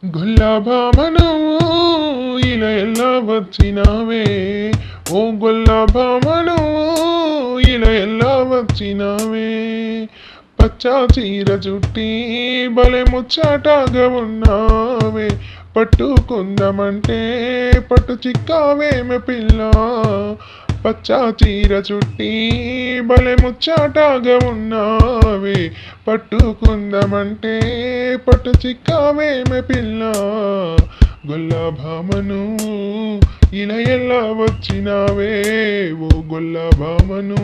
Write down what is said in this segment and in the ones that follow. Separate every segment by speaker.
Speaker 1: గొల్లభామను ఇలా ఎలా వచ్చినావే, ఓ గొల్లభామను ఇలా ఎలా వచ్చినావే. పచ్చా చీర చుట్టి భలే ముచ్చటగా ఉన్నావే, పట్టుకుందామంటే పట్టు చిక్కావేమె పిల్ల. పచ్చా చీర చుట్టి భలే ముచ్చటగా ఉన్నావే, పట్టుకుందామంటే పట్టు చిక్కావేమె పిల్ల. గొల్లభామను ఇలా ఎలా వచ్చినావే, ఓ గొల్లభామను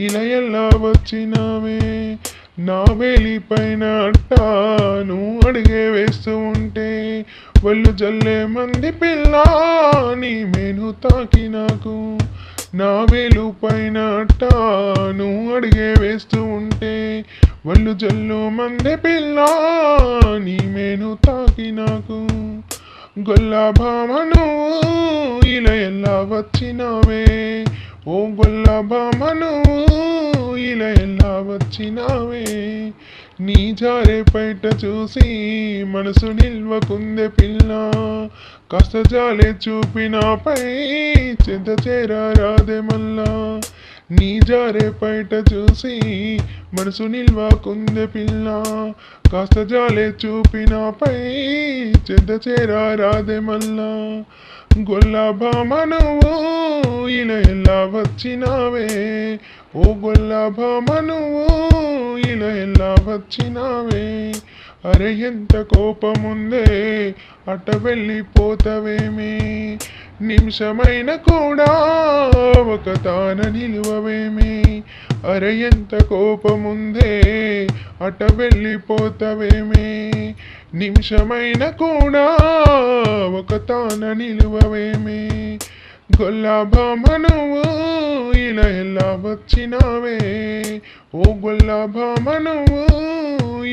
Speaker 1: ఇలా ఎలా వచ్చినావే. నా వేలి పైన అట్టాను అడిగే వేస్తూ ఉంటే వాళ్ళు జల్లే మంది పిల్ల నీ మేను తాకి నాకు. నా వేలు పైన అట్టాను అడిగే వేస్తూ ఉంటే వాళ్ళు జల్లు మంది పిల్ల నీ మేను తాకి నాకు. గొల్లభామను ఇలా ఎలా వచ్చినావే, ఓ గొల్లభామను ఇలా ఎలా వచ్చినావే. నీ జారే పైట చూసి మనసు నిల్వకుందే పిల్ల, కాస్త జాలే చూపినాపై చెంత చేరారాదే మల్లా. నీ జారే పైట చూసి మనసు నిల్వకుందే పిల్ల, కాస్త జాలే చూపినాపై చెంత చేరారాదే మల్లా. గొల్లభామను ఇలా ఎలా వచ్చినావే, ఓ గొల్లభామను ఇలా ఎలా వచ్చినావే. అరే ఎంత కోపముందే అట వెళ్ళిపోతావేమే, నిమిషమైన కూడా ఒక తాన నిలువవేమే. అరే ఎంత కోపముందే అట వెళ్ళిపోతావేమే, నిమిషమైన కూడా ఒక తాన నిలువవేమే. గొల్లభామను ఇలా ఎలా వచ్చినావే, ఓ గొల్లభామను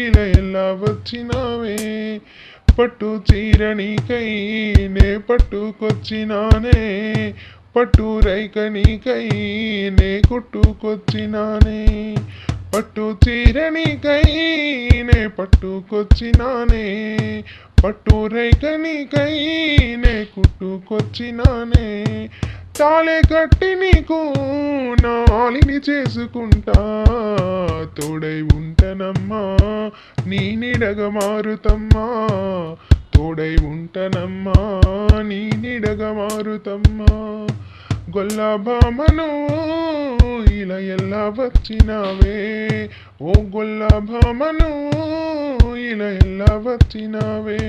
Speaker 1: ఇలా ఎలా వచ్చినావే. పట్టు చీర నీకై నే పట్టుకొచ్చినానే, పట్టు రైక నీకై నే కుట్టుకొచ్చినానే. పట్టు చీర నీకై నే పట్టుకొచ్చినానే, పట్టు రైక నీకై నే కుట్టుకొచ్చినానే. తాళే కట్టి నీకు నాలిని చేసుకుంటా, తోడై ఉంటనమ్మా నీ నీడగా మారుతమ్మా. తోడై ఉంటనమ్మా నీ నీడగా మారుతమ్మా. గొల్లభామను ఇలా ఎలా వచ్చినావే, ఓ గొల్లభామను ఇలా ఎలా వచ్చినావే.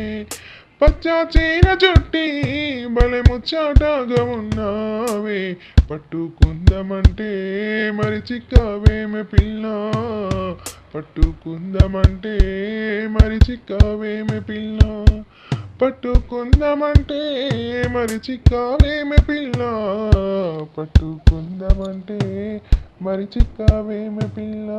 Speaker 1: పచ్చా చీర చుట్టి భలే ముచ్చటగా ఉన్నావే, పట్టుకుందామంటే మరి చిక్కావేమె పిల్ల. పట్టుకుందామంటే మరి చిక్కావేమె పిల్ల. పట్టుకుందామంటే మరి చిక్కావేమె పిల్ల. పట్టుకుందామంటే మరి చిక్కావేమె పిల్ల.